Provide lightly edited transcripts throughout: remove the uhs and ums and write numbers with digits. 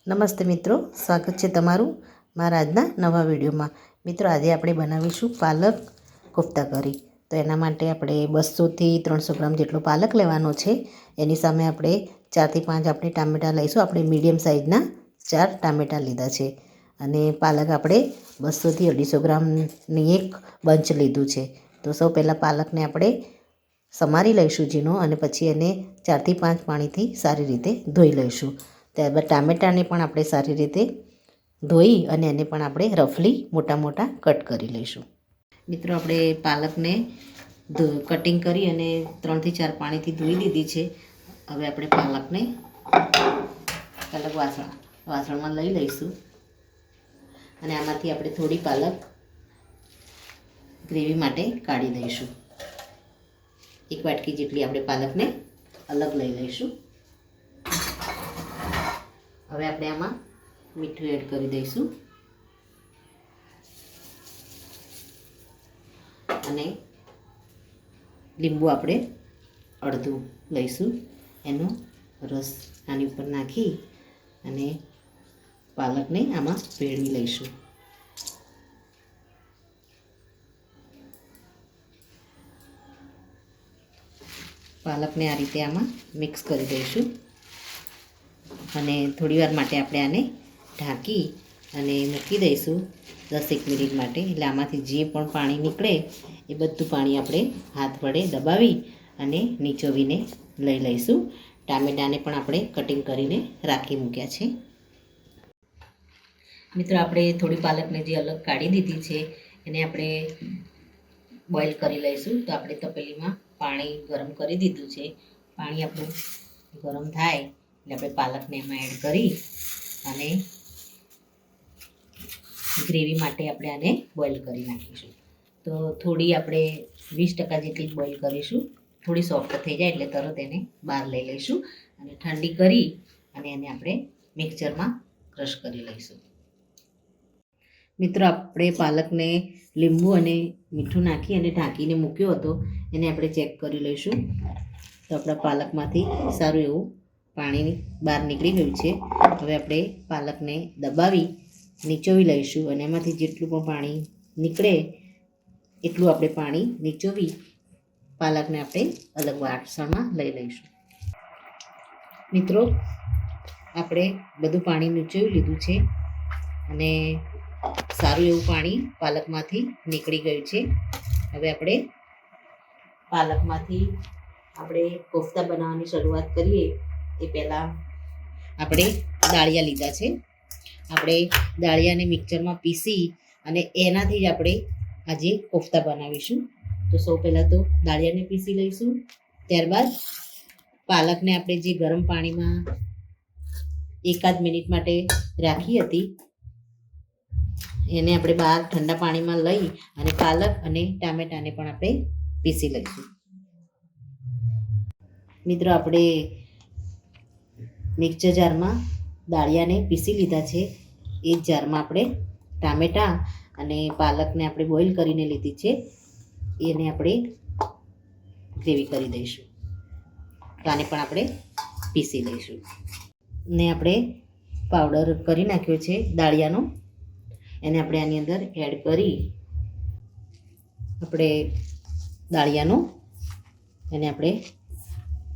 નમસ્તે મિત્રો, સ્વાગત છે તમારું મારા આજના નવા વિડીયોમાં। મિત્રો, આજે આપણે બનાવીશું પાલક કોફતા કરી। તો એના માટે આપણે 200 થી 300 ગ્રામ જેટલો પાલક લેવાનો છે। એની સામે આપણે 4 થી 5 આપણે ટામેટાં લઈશું। આપણે મીડિયમ સાઇઝના 4 ટામેટાં લીધા છે અને પાલક આપણે 200 થી 250 ગ્રામની એક બંચ લીધું છે। તો સૌ પહેલાં પાલકને આપણે સમારી લઈશું ઝીણો અને પછી એને 4 થી 5 પાણીથી સારી રીતે ધોઈ લઈશું। ત્યારબાદ ટામેટાને પણ આપણે સારી રીતે ધોઈ અને એને પણ આપણે રફલી મોટા મોટા કટ કરી લઈશું। મિત્રો, આપણે પાલકને કટિંગ કરી અને 3 થી 4 પાણીથી ધોઈ દીધી છે। હવે આપણે પાલકને અલગ વાસણમાં લઈ લઈશું અને આમાંથી આપણે થોડી પાલક ગ્રેવી માટે કાઢી દઈશું। 1 વાટકી જેટલી આપણે પાલકને અલગ લઈ લઈશું। હવે આપણે આમાં મીઠું એડ કરી દઈશું અને લીંબુ આપણે અડધું લઈશું। એનો રસ આની ઉપર નાખી અને પાલકને આમાં ભેળવી લઈશું। પાલકને આ રીતે આમાં મિક્સ કરી દઈશું અને થોડીવાર માટે આપણે આને ઢાંકી અને મૂકી દઈશું 10 મિનિટ માટે। એટલે આમાંથી જે પણ પાણી નીકળે એ બધું પાણી આપણે હાથ વડે દબાવી અને નીચોવીને લઈ લઈશું। ટામેટાને પણ આપણે કટિંગ કરીને રાખી મૂક્યા છે। મિત્રો, આપણે થોડી પાલકને જે અલગ કાઢી દીધી છે એને આપણે બોઇલ કરી લઈશું। તો આપણે તપેલીમાં પાણી ગરમ કરી દીધું છે। પાણી આપણું ગરમ થાય એટલે આપણે પાલકને એમાં એડ કરી અને ગ્રેવી માટે આપણે આને બોઇલ કરી નાખીશું। તો થોડી આપણે 20% જેટલી જ બોઇલ કરીશું। થોડી સોફ્ટ થઈ જાય એટલે તરત એને બહાર લઈ લઈશું અને ઠંડી કરી અને એને આપણે મિક્સરમાં ક્રશ કરી લઈશું। મિત્રો, આપણે પાલકને લીંબુ અને મીઠું નાખી અને ઢાંકીને મૂક્યો હતો, એને આપણે ચેક કરી લઈશું। તો આપણા પાલકમાંથી સારું એવું પાણી બહાર નીકળી ગયું છે। હવે આપણે પાલકને દબાવી નીચોવી લઈશું અને એમાંથી જેટલું પણ પાણી નીકળે એટલું આપણે પાણી નીચોવી પાલકને આપણે અલગ વાસણમાં લઈ લઈશું। મિત્રો, આપણે બધું પાણી નીચોવી લીધું છે અને સારું એવું પાણી પાલકમાંથી નીકળી ગયું છે। હવે આપણે પાલકમાંથી આપણે કોફતા બનાવવાની શરૂઆત કરીએ એ પહેલાં આપણે દાળિયા લીધા છે। આપણે દાળિયાને મિક્સરમાં પીસી અને એનાથી જ આપણે આજે કોફતા બનાવીશું। તો સૌ પહેલાં તો દાળિયાને પીસી લઈશું। ત્યારબાદ પાલકને આપણે જે ગરમ પાણીમાં 1 મિનિટ માટે રાખી હતી એને આપણે બહાર ઠંડા પાણીમાં લઈ અને પાલક અને ટામેટાને પણ આપણે પીસી લઈશું। મિત્રો, આપણે મિક્સર જારમાં દાળિયાને પીસી લીધા છે। એ જ જારમાં આપણે ટામેટાં અને પાલકને આપણે બોઇલ કરીને લીધી છે એને આપણે ગ્રેવી કરી દઈશું। તો આને પણ આપણે પીસી લઈશું ને આપણે પાવડર કરી નાખ્યો છે દાળિયાનો, એને આપણે આની અંદર એડ કરી આપણે દાળિયાનો એને આપણે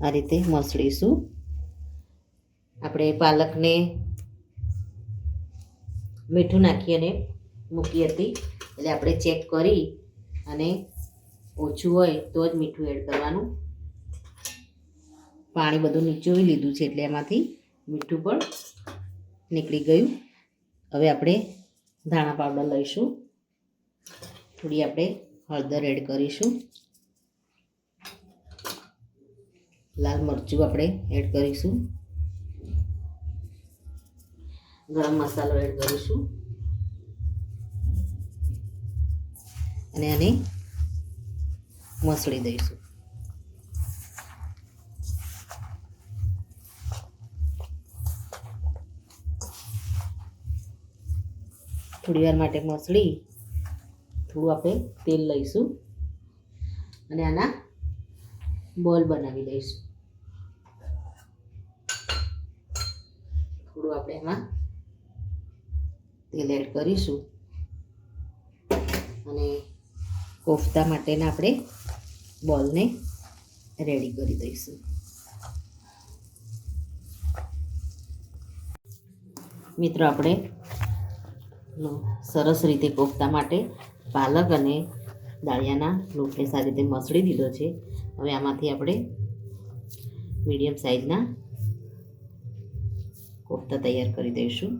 આ રીતે મસળીશું। આપણે પાલકને મીઠું નાખી અને મૂકી હતી એટલે આપણે ચેક કરી અને ઓછું હોય તો જ મીઠું એડ કરવાનું। પાણી બધું નીચોવી લીધું છે એટલે એમાંથી મીઠું પણ નીકળી ગયું। હવે આપણે ધાણા પાવડર લઈશું, થોડી આપણે હળદર એડ કરીશું, લાલ મરચું આપણે એડ કરીશું, ગરમ મસાલો એડ કરીશું અને આને મસળી દઈશું। થોડી વાર માટે મસળી થોડું આપણે તેલ લઈશું અને આના બોલ બનાવી લઈશું। થોડું આપણે એમાં તેલ એડ કરીશું અને કોફતા માટેના આપણે બોલને રેડી કરી દઈશું. મિત્રો આપણે સરસ રીતે કોફતા માટે પાલક અને દાળિયાના લોટને સારી રીતે મસળી દીધો છે. હવે આમાંથી આપણે મીડિયમ સાઈઝના કોફતા તૈયાર કરી દઈશું.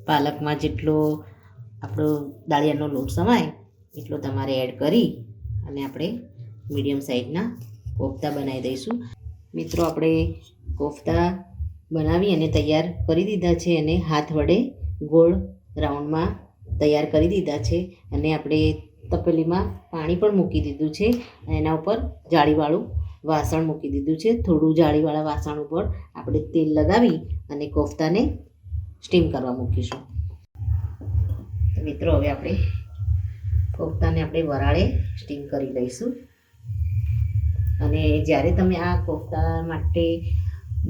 પાલકમાં જેટલો આપણો દાળિયાનો લોટ સમાય એટલો તમારે એડ કરી અને આપણે મીડિયમ સાઈઝના કોફતા બનાવી દઈશું. મિત્રો આપણે કોફતા બનાવી અને તૈયાર કરી દીધા છે અને હાથ વડે ગોળ રાઉન્ડમાં તૈયાર કરી દીધા છે અને આપણે તપેલીમાં પાણી પણ મૂકી દીધું છે અને એના ઉપર જાળીવાળું વાસણ મૂકી દીધું છે. થોડું જાળીવાળા વાસણ ઉપર આપણે તેલ લગાવી અને કોફતાને સ્ટીમ કરવા મૂકીશું. તો મિત્રો હવે આપણે કોફતાને આપણે વરાળે સ્ટીમ કરી લઈશું. અને જ્યારે તમે આ કોફતા માટે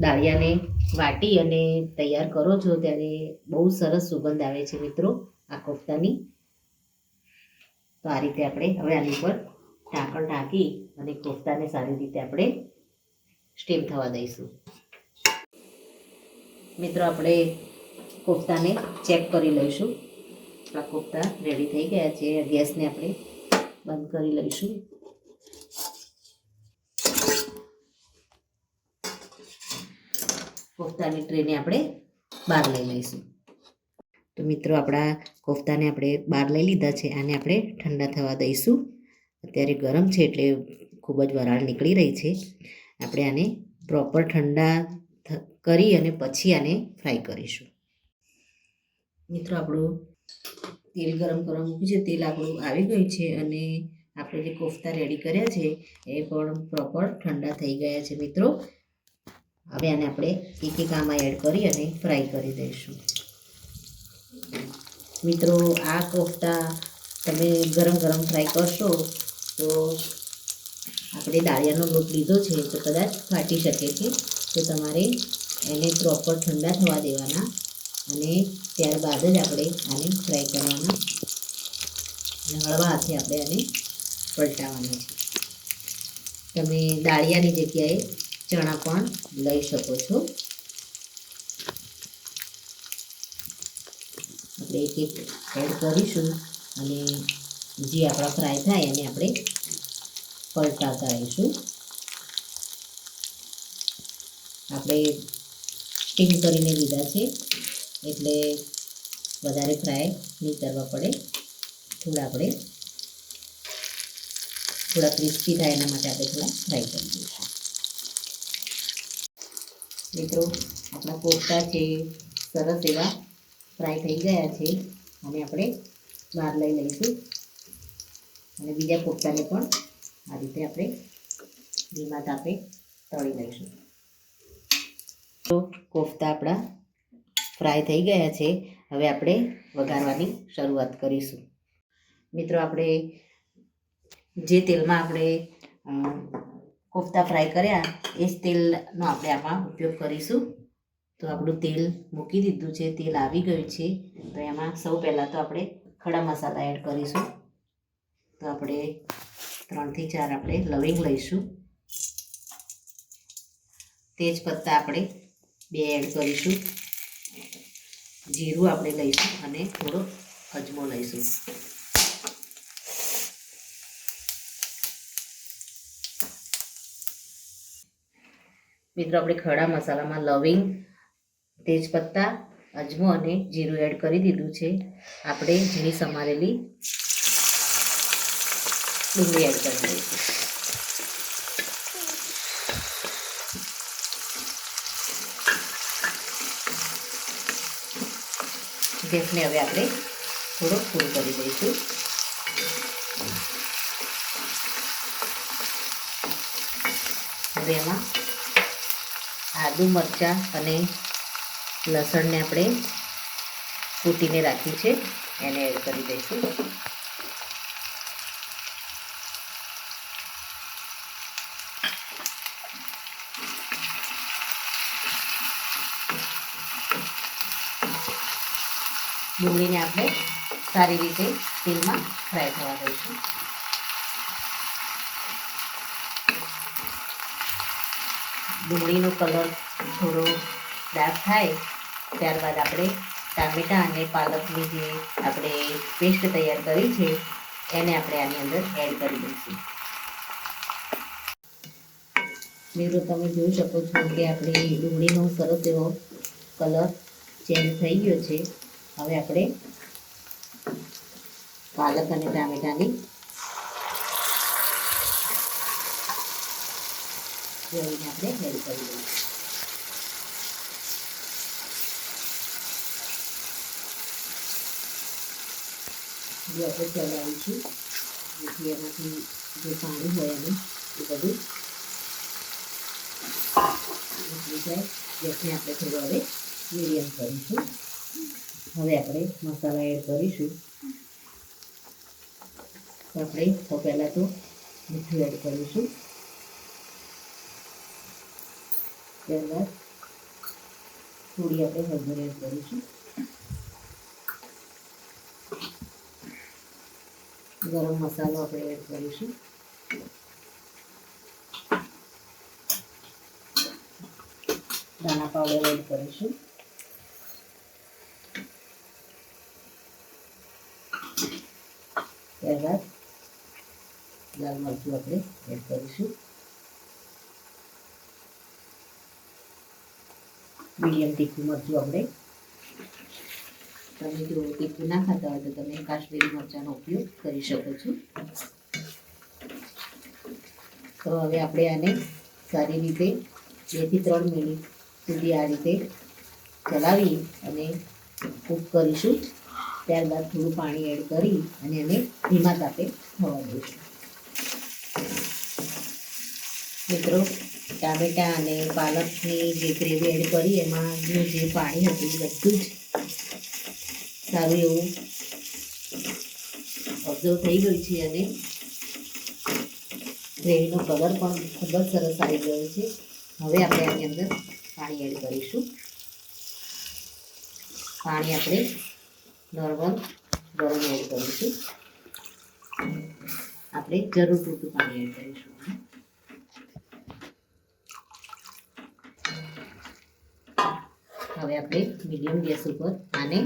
દાળિયાને વાટી અને તૈયાર કરો છો ત્યારે બહુ સરસ સુગંધ આવે છે મિત્રો આ કોફતાની. તો આ રીતે આપણે હવે આની ઉપર ઢાંકણ ઢાંકી અને કોફતાને સારી રીતે આપણે સ્ટીમ થવા દઈશું. મિત્રો આપણે કોફતાને ચેક કરી લઈશું. આપણા કોફતા રેડી થઈ ગયા છે. ગેસને આપણે બંધ કરી લઈશું. કોફતાની ટ્રેને આપણે બહાર લઈ લઈશું. તો મિત્રો આપણા કોફતાને આપણે બહાર લઈ લીધા છે. આને આપણે ઠંડા થવા દઈશું. અત્યારે ગરમ છે એટલે ખૂબ જ વરાળ નીકળી રહી છે. આપણે આને પ્રોપર ઠંડા કરી અને પછી આને ફ્રાય કરીશું. મિત્રો આપણું તેલ ગરમ કરવા મૂક્યું છે. તેલ આપણું આવી ગયું છે અને આપણે જે કોફતા રેડી કર્યા છે એ પણ પ્રોપર ઠંડા થઈ ગયા છે મિત્રો. હવે આને આપણે એક એક આમાં એડ કરી અને ફ્રાય કરી દઈશું. મિત્રો આ કોફતા તમે ગરમ ગરમ ફ્રાય કરશો તો આપણે દાળિયાનો લોટ લીધો છે તો કદાચ ફાટી શકે છે. તો તમારે એને પ્રોપર ઠંડા થવા દેવાના અને ત્યારબાદ જ આપણે આને ફ્રાય કરવાના અને હળવા હાથે આપણે આને પલટાવવાના છે. તમે દાળિયાની જગ્યાએ ચણા પણ લઈ શકો છો. આપણે એક એક એડ કરીશું અને જે આપણા ફ્રાય થાય એને આપણે પલટાવતા રહીશું. આપણે સ્ટીમ કરીને લીધા છે એટલે વધારે ફ્રાય નહીં કરવા પડે. થોડા ક્રિસ્પી થાય એના માટે આપણે થોડા ફ્રાય કરી દઈશું. મિત્રો આપણા કોફતા છે સરસ એવા ફ્રાય થઈ ગયા છે અને આપણે બહાર લઈ લઈશું અને બીજા કોફતાને પણ આ રીતે આપણે ધીમા તાપે તળી લઈશું. તો કોફતા આપણા ફ્રાય થઈ ગયા છે. હવે આપણે વઘારવાની શરૂઆત કરીશું. મિત્રો આપણે જે તેલમાં આપણે કોફતા ફ્રાય કર્યા એ જ તેલનો આપણે આમાં ઉપયોગ કરીશું. તો આપણું તેલ મૂકી દીધું છે. તેલ આવી ગયું છે. તો એમાં સૌ પહેલાં તો આપણે ખડા મસાલા એડ કરીશું. તો આપણે 3 થી 4 આપણે લવિંગ લઈશું. તેજ પત્તા આપણે 2 એડ કરીશું. જીરું આપણે લઈશું અને થોડો અજમો લઈશું. મિત્રો આપણે ખડા મસાલામાં લવિંગ, તેજપત્તા, અજમો અને જીરું એડ કરી દીધું છે. આપણે ઝીણી સમારેલી ડુંગળી એડ કરી દઈશું. ગેસને હવે આપણે થોડો ફૂલ કરી દઈશું. હવે એમાં આદુ, મરચાં અને લસણને આપણે કૂટીને રાખ્યું છે એને એડ કરી દઈશું. ડુંગળીને આપણે સારી રીતે તેલમાં ફ્રાય થવા દઈશું. ડુંગળીનો કલર થોડો ડાર્ક થાય ત્યારબાદ આપણે ટામેટાં અને પાલકની જે આપણે પેસ્ટ તૈયાર કરી છે એને આપણે આની અંદર એડ કરી દઈશું. મિત્રો તમે જોઈ શકો છો કે આપણી ડુંગળીનો સરસ એવો કલર ચેન્જ થઈ ગયો છે. હવે આપણે પાલક અને ટામેટાની ગ્રેવીને આપણે એડ કરી દઈશું. જે આપણે ચલાવીશું જેથી એમાંથી જે પાણી હોય એનું એ બધું નીકળી જાય. ગેસને આપણે થોડું હવે મીડિયમ કરીશું. હવે આપણે મસાલા એડ કરીશું. આપણે પહેલાં તો મીઠું એડ કરીશું. ત્યારબાદ થોડી આપણે હળદર એડ કરીશું. ગરમ મસાલો આપણે એડ કરીશું. ધાણા પાવડર એડ કરીશું. ત્યારબાદ લાલ મરચું આપણે એડ કરીશું. મીડિયમ તીખું મરચું આપણે, તમે જો તીખું ના ખાતા હોય તો તમે કાશ્મીરી મરચાંનો ઉપયોગ કરી શકો છો. તો હવે આપણે આને સારી રીતે 2 થી 3 મિનિટ સુધી આ રીતે ચલાવી અને કૂક કરીશું. ત્યારબાદ થોડું પાણી એડ કરી અને એને ધીમા તાપે થવા દઈશું. મિત્રો ટામેટાં અને પાલકની જે ગ્રેવી એડ કરી એમાંનું જે પાણી હતું બધું જ સારું એવું ઓબ્ઝર્વ થઈ ગયું છે અને ગ્રેવીનો કલર પણ ખૂબ જ સરસ આવી ગયો છે. હવે આપણે આની અંદર પાણી એડ કરીશું. પાણી આપણે નોર્મલ ગરમ એડ કરીશું. આપણે જરૂર પૂરતું પાણી એડ કરીશું. હવે આપણે મીડિયમ ગેસ ઉપર આને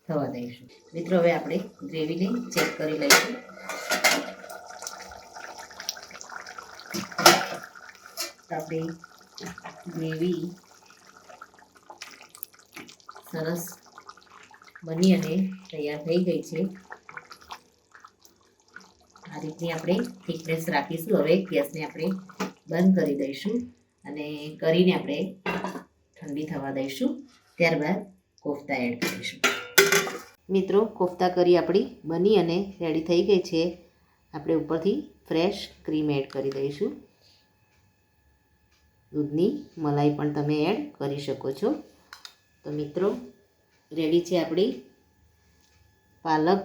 થવા દઈશું. મિત્રો હવે આપણે ગ્રેવીને ચેક કરી લઈશું. આપણી ગ્રેવી સરસ બની અને તૈયાર થઈ ગઈ છે. આ રીતની આપણે થિકનેસ રાખીશું. હવે ગેસને આપણે બંધ કરી દઈશું અને કરીને આપણે ઠંડી થવા દઈશું. ત્યારબાદ કોફતા એડ કરીશું. મિત્રો કોફતા કરી આપણી બની અને રેડી થઈ ગઈ છે. આપણે ઉપરથી ફ્રેશ ક્રીમ એડ કરી દઈશું. દૂધની મલાઈ પણ તમે એડ કરી શકો છો. તો મિત્રો રેડી છે આપણી પાલક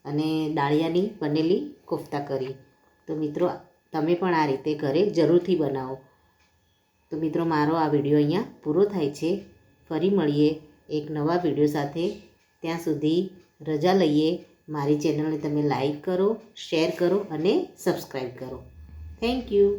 અને દાળિયાની બનેલી કોફતા કરી. તો મિત્રો તમે પણ આ રીતે ઘરે જરૂરથી બનાવો. તો મિત્રો મારો આ વિડીયો અહીંયા પૂરો થાય છે. ફરી મળીએ એક નવા વિડીયો સાથે. ત્યાં સુધી રજા લઈએ. મારી ચેનલને તમે લાઈક કરો, શેર કરો અને સબસ્ક્રાઈબ કરો. Thank you.